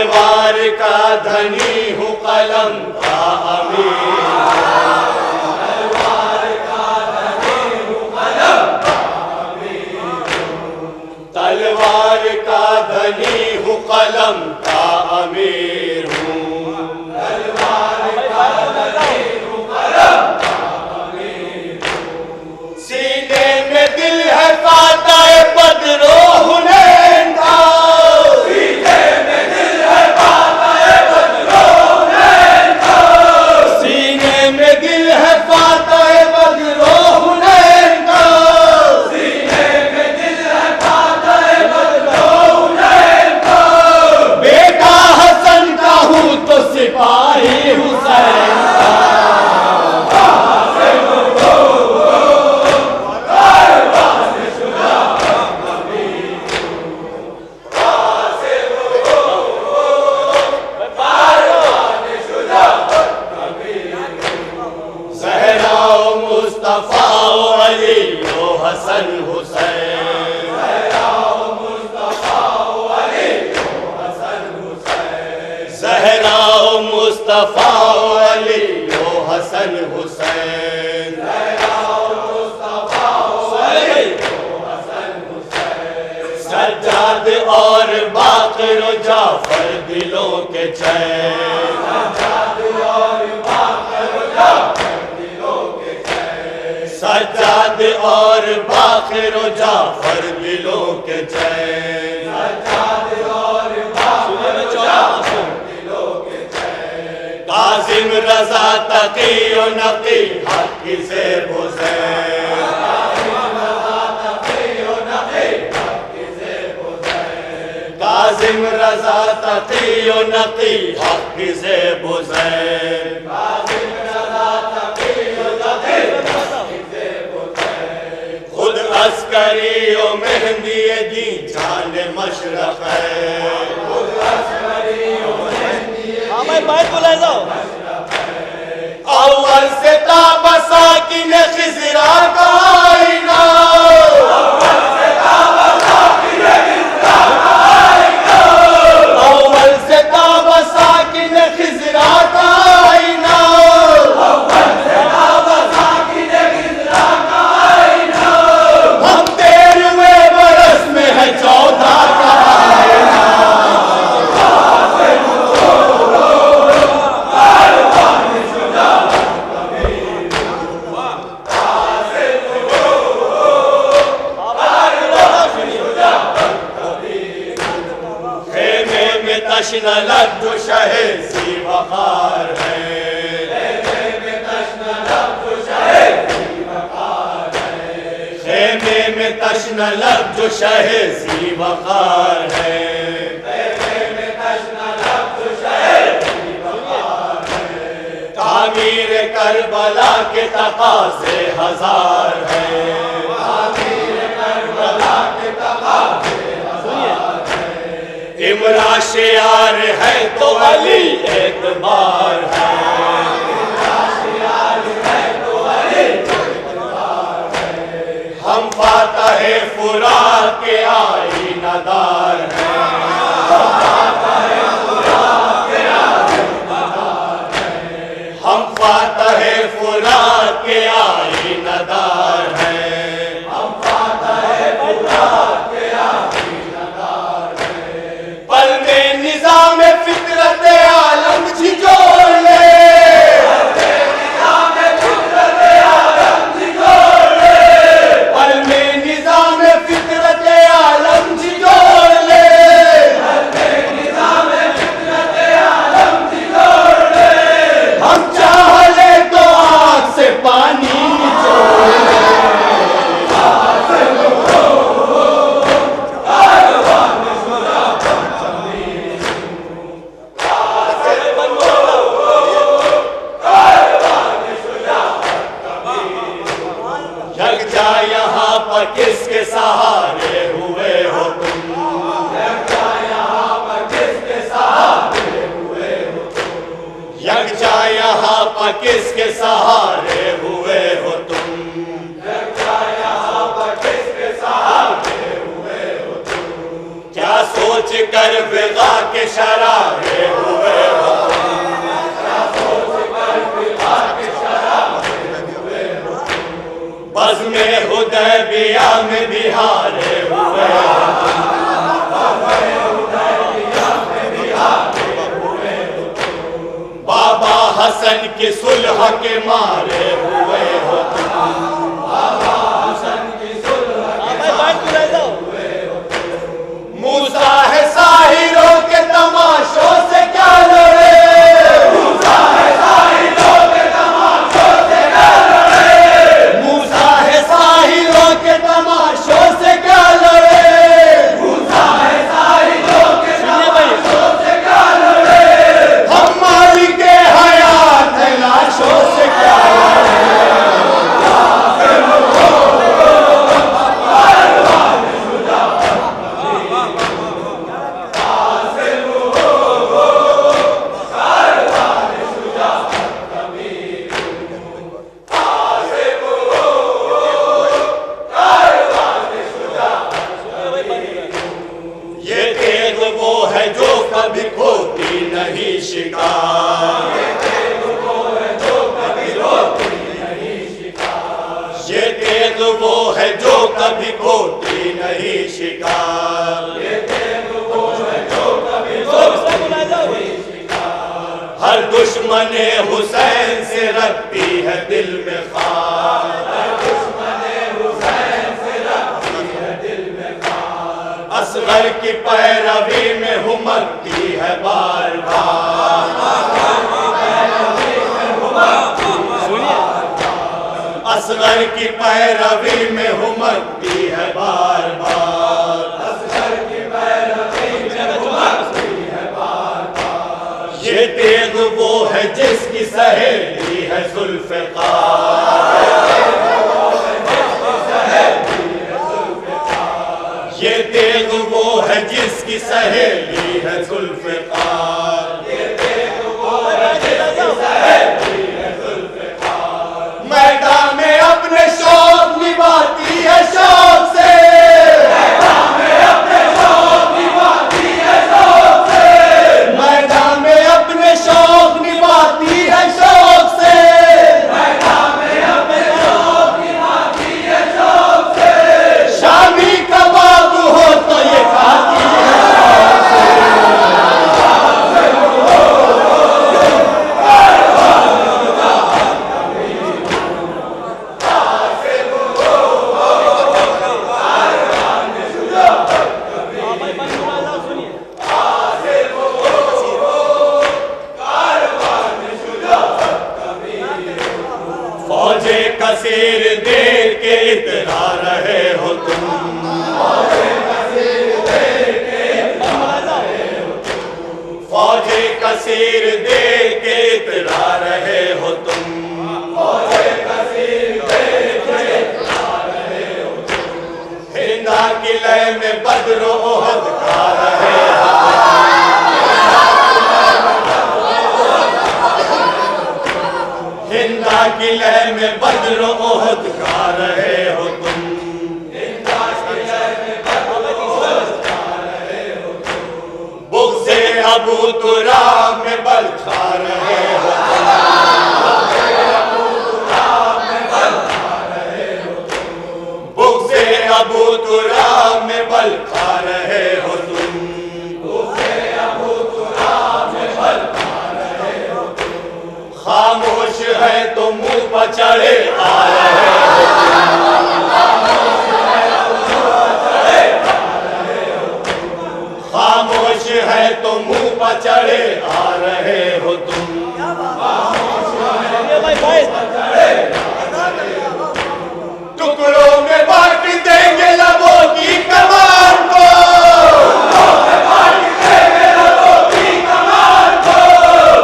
तलवार का धनी हूँ कलम का अमीर, तलवार का धनी हूँ कलम का अमीर, तलवार का धनी हूँ कलम का अमीर हूँ, तलवार का धनी हूँ कलम का अमीर हूँ। सीने में दिल है फातह बदरो हुनैन का, सीने में दिल है फातह बदरो हुनैन का, सीने में दिल है फातह बदरो हुनैन का, सीने में दिल है फातह बदरो हुनैन का। बेटा हसन का हूँ तो सिपाही हुसैन का, मुस्तफा अली ओ हसन हुसैन, मुस्तफा अली ओ हसन हुसैन, ज़हरा मुस्तफा अली ओ हसन हुसैन, ज़हरा मुस्तफा अली ओ हसन हुसैन। सज्जाद और बाक़िर जाफ़र दिलों के चैन, सज्जाद और बाक़िर जाफ़र दिलों के चैन, सज्जाद और बाक़िर जाफ़र दिलों के चैन, सज्जाद और बाक़िर जाफ़र दिलों के चैन। काज़िम रज़ा तक़ी व नक़ी हक़ से हुसैन, काज़िम रज़ा तक़ी व नक़ी हक़ से हुसैन, काज़िम रज़ा तक़ी व नक़ी हक़ से हुसैन, काज़िम रज़ा तक़ी व नक़ी हक़ से हुसैन। खुद अस्करी ओ मेहंदी दी जान मशरक़ है, खुद अस्करी ओ मेहंदी बैठ बुलाए जाओ। अव्वल से ताबसा की ने खिज़रा का आईना, अव्वल से ताबसा की ने खिज़रा का आईना, अव्वल से ताबसा की ने खिज़रा का आईना, अव्वल से ताबसा की ने खिज़रा का आईना। हम 13वें बरस में है 14 का आईना। तश्न लब जो शहे सी वक़ार है, खेमे में तश्न लब जो शहे सी वक़ार है, खेमे में तश्न लब जो शहे सी वक़ार है, खेमे में तश्न लब जो शहे सी वक़ार है। तामीर करबला के तक़ाज़े हज़ार है, तामीर करबला के तक़ाज़े इमरा शियार है तो अली एतबार है, इमरा शियार है तो अली एतबार है। हम फातह फुरात के आईनादार हैं, हम फातह फुरात के आईनादार हैं, हम फातह फुरात के आईनादार हैं, हम फातह फुरात के आईनादार हैं। पल में निज़ाम फितरत आलम झिझोर ले, पल में निज़ाम फितरत आलम झिझोर ले, पल में निज़ाम फितरत आलम झिझोर ले, पल में निज़ाम फितरत आलम झिझोर ले। हम चाह ले तो आग से पानी निचोड़ ले, यहाँ पर किसके सहारे हुए हो तुम, यकजा यहाँ पर किसके सहारे हुए हो तुम, यकजा यहाँ पर किसके सहारे हुए हो तुम, यकजा यहाँ पर किसके सहारे हुए हो तुम। क्या सोच कर फिजा के शराबे हुए हो, बज़्म-ए हुदैबिया में भी हारे हुए हो, बाबा हसन की सुलह के मारे हुए हो, बाबा हसन की सुलह के मारे हुए हो। मूसा है साहिरों के तमाशों से क्या लड़े, मूसा है साहिरों के तमाशों से क्या लड़े, मूसा है साहिरों के तमाशों से क्या लड़े, मूसा है साहिरों के तमाशों से क्या लड़े, हम मालिक हयात है लाशों से क्या लड़े। कभी खोती नहीं शिकार, ये तेग वो है जो कभी खोती नहीं शिकार, ये तेग वो है जो कभी खोती नहीं शिकार, ये तेग वो है जो कभी खोती नहीं शिकार। हर दुश्मने हुसैन से रखती है दिल में खार, हर दुश्मने हुसैन से रखती है दिल में खार। असगर की पैरवी में हुमकती है बार बार, असगर की पैरवी में हुमकती है बार बार, असगर की पैरवी में हुमकती है बार बार। ये तेग वो है जिसकी सहेली है जुल्फ़िकार, ये तेग वो है जिसकी सहेली है जुल्फ़िकार, ये तेग वो है जिसकी सहेली है जुल्फ़िकार। मैदान में अपने शौक निभाती है शौक से, मैदान में अपने शौक निभाती है शौक से, मैदान में अपने शौक निभाती है शौक से, मैदान में अपने शौक निभाती है शौक से। शामी कबाब हो तो ये खाती है शौक से, फौजे कसीर देख के इतरा रहे हो तुम, फौजे कसीर देख के इतरा रहे हो तुम, फौजे कसीर देख के इतरा रहे हो तुम, फौजे कसीर देख के इतरा रहे हो तुम। हिंदा की लय में बद्र ओहद गा रहे हो, हिंदा की लय में बद्र ओहद गा रहे हो तुम, हिंदा की लय में बद्र ओहद गा रहे हो तुम। बुग़्ज़े अबू तुराब में बल खा रहे हो तुम, बुग़्ज़े अबू तुराब में बल खा रहे हो तुम, बुग़्ज़े अबू तुराब में बल खा रहे हो तुम, बुग़्ज़े अबू तुराब में बल खा रहे हो तुम। खामोश है तो मुंह पर चढ़े आ रहे हो तुम, खामोश है तो मुंह पर चढ़े आ रहे हो तुम, खामोश है तो मुंह पर चढ़े आ रहे हो तुम, खामोश है तो मुंह पर चढ़े आ रहे हो तुम। टुकड़ों में बांट देंगे लबों की कमान को, टुकड़ों में बांट देंगे लबों की कमान को,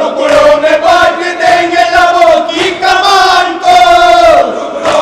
टुकड़ों में बांट देंगे लबों की कमान को, टुकड़ों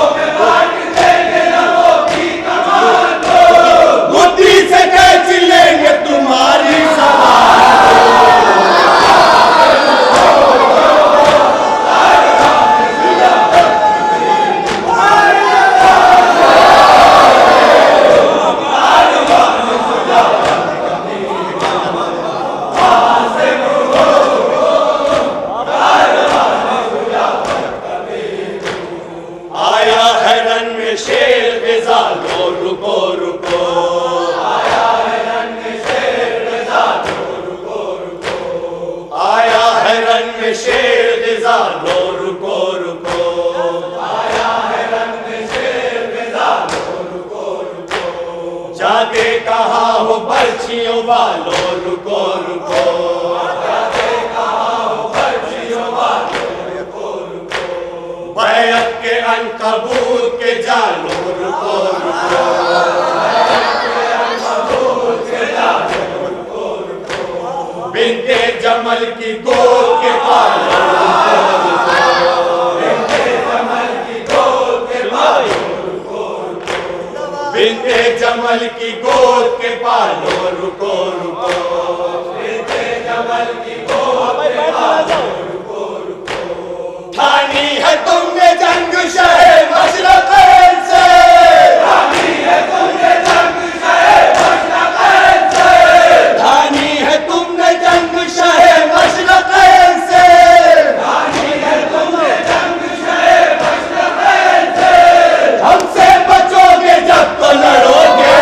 शेर ग़िज़ा लो रुको रुको, आया है रन में शेर ग़िज़ा लो रुको रुको, आया है रन में शेर ग़िज़ा लो रुको रुको, आया है रन में शेर ग़िज़ा लो रुको रुको, जाके कहा हो बर्छियों वालों रुको रुको, जाके कहा हो बर्छियों वालों रुको रुको, बैत के अनकबूत के जालो रुको रुको, बैत के अनकबूत के जालो रुको रुको, बिन्ते जमल की गोद के पालो रुको रुको, बिन्ते जमल की गोद के पालो रुको रुको, बिन्ते जमल की गोद के पालो रुको रुको, बिन्ते जमल की गोद के पालो रुको रुको, ठानी है तुमने जंग शहे मशरक़ैन से, ठानी है तुमने जंग शहे मशरक़ैन से, ठानी है तुमने जंग शहे मशरक़ैन से, ठानी है तुमने जंग शहे मशरक़ैन से, हमसे बचोगे जब तो लड़ोगे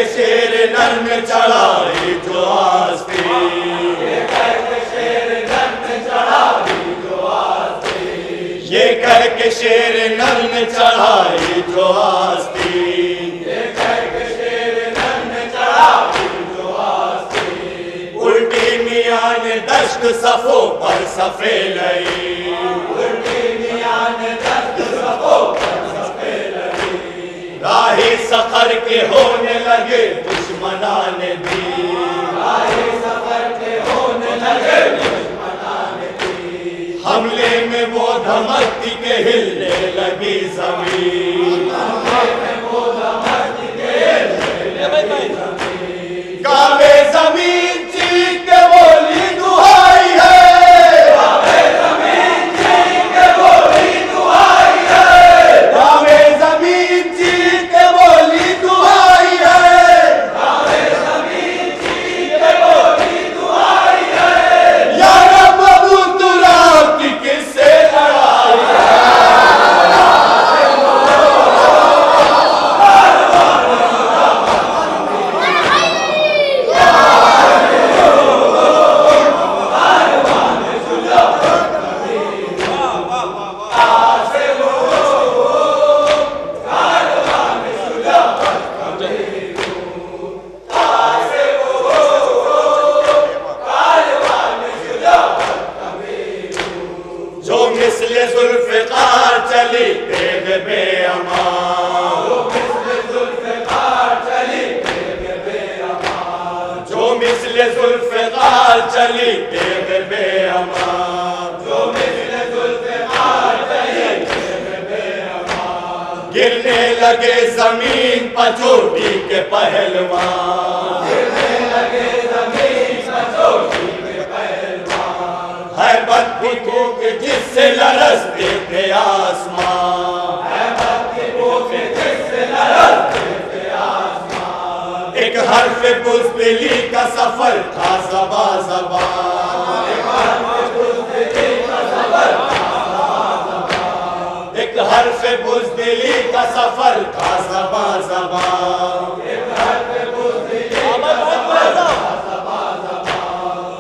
शेर नर में चढ़ाई जो आस्ती, ये कह के शेर नर में चढ़ाई जो आस्ती, ये कह के शेर नर में चढ़ाई जो आस्ती, ये कह के शेर नर में चढ़ाई जो आस्ती, उल्टी मियां ने दश्त सफों पर सफे लई, उल्टी मियां ने दश्त सफों पर सफे लई, राही सफर के होने लगे दुश्मनाने दी, राही सफर के होने लगे दुश्मनाने दी, हमले में वो धमकती के हिलने लगी ज़मीन, हमले में वो धमकती के हिलने लगी ज़मीन, काबे ज़मीन चीख के बोली दुहाई है, काबे ज़मीन चीख के बोली दुहाई है, काबे ज़मीन चीख के बोली दुहाई है, काबे ज़मीन चीख के बोली दुहाई है, या रब अबू तुराब की किससे लड़ाई है, जो मिसले ज़ुल्फ़िकार चली तेग बेअमान, जो मिसले ज़ुल्फ़िकार चली तेग बेअमान, जो मिसले ज़ुल्फ़िकार चली तेग बेअमान, जो मिसले ज़ुल्फ़िकार चली तेग बेअमान, गिरने लगे ज़मीन पर चोटी के पहलवान, गिरने लगे ज़मीन पर चोटी के पहलवान, हैबत की भूख जिससे लरसते थे आसमान, हैबत की भूख जिससे लरसते थे आसमान, एक हर्फ बुज़दिली का सफर था ज़बा ज़बा, एक हर्फ बुज़दिली का सफर था ज़बा ज़बा, एक हर्फ बुज़दिली का सफर था ज़बा ज़बा, एक हर्फ बुज़दिली का सफर था ज़बा ज़बा,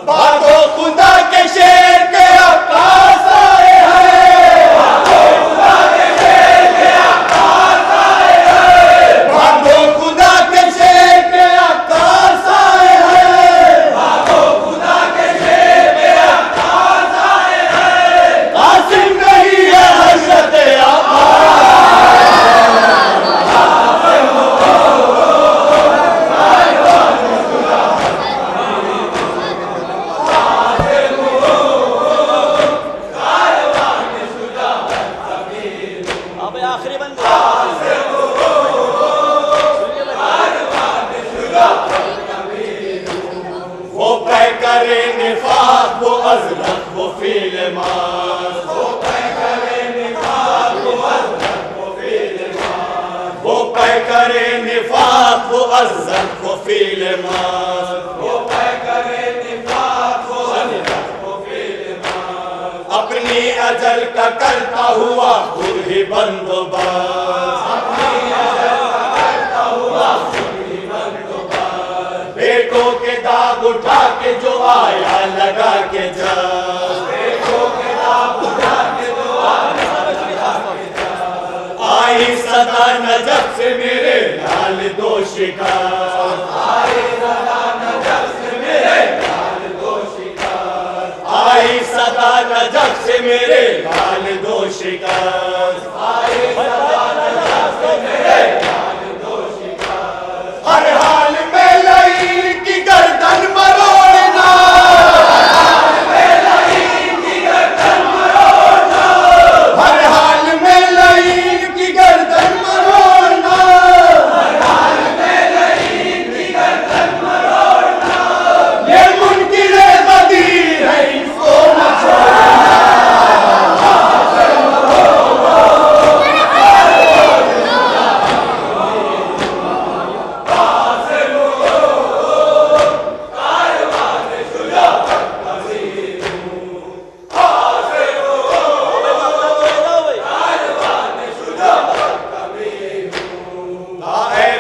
भागो खुदा के शेर के अब्बास आए हैं, भागो खुदा के शेर के अब्बास आए हैं, भागो खुदा के शेर के अब्बास आए हैं, भागो खुदा के शेर के अब्बास आए हैं, कासिम नहीं है हज़रत अब्बास, वो अज़लत वो फील माज़, वो पैकरे निफाक वो अज़लत वो फील माज़, वो पैकरे निफाक वो अज़लत वो फील माज़, वो पैकरे निफाक वो अज़लत वो फील माज़। अपनी अजल का करता हुआ खुद ही बंदोबस्त, अपनी अजल का करता हुआ खुद ही बंदोबस्त। बेटों के दाग उठा के जो आया लगा के जा, बेटों के दाग उठा के जो आया लगा के जा। आई सदा नजफ से मेरे लाल दोषी का, आई सदा नजफ से मेरे लाल दोषी का, आई सदा नजफ से मेरे लाल दोषी का, आई सदा नजफ से मेरे लाल दोषी का। हर हाल में लईन की गर्दन मरोड़ना, हर हाल में लईन की गर्दन मरोड़ना, हर हाल में लईन की गर्दन मरोड़ना, हर हाल में लईन की गर्दन मरोड़ना। ये मुनकिरे गदीर है, इसको न छोड़ना।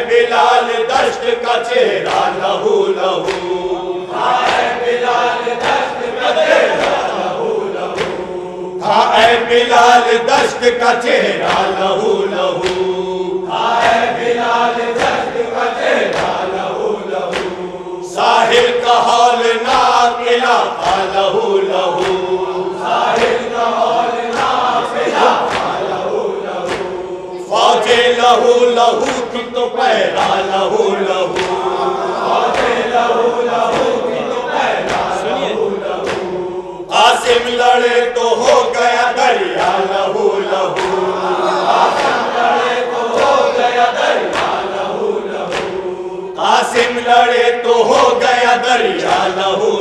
बिलाल दश्त का चेहरा लहू लहू, बिलाल दश्त का चेहरा लहू लहू, बिलाल दश्त का चेहरा लहू लहू, बिलाल दश्त का चेहरा लहू लहू। साहिल का हौल नाक इलाका लहू लहू, साहिल का हौल नाक इलाका लहू लहू। फौजे लहू लहू की तो पैरा लहू लहू, फौजे लहू लहू की तो पैरा लहू लहू। कासिम लड़े तो हो गया दरिया लहू लहू, कासिम लड़े तो हो गया दरिया लहू लहू, कासिम लड़े तो हो गया दरिया लहू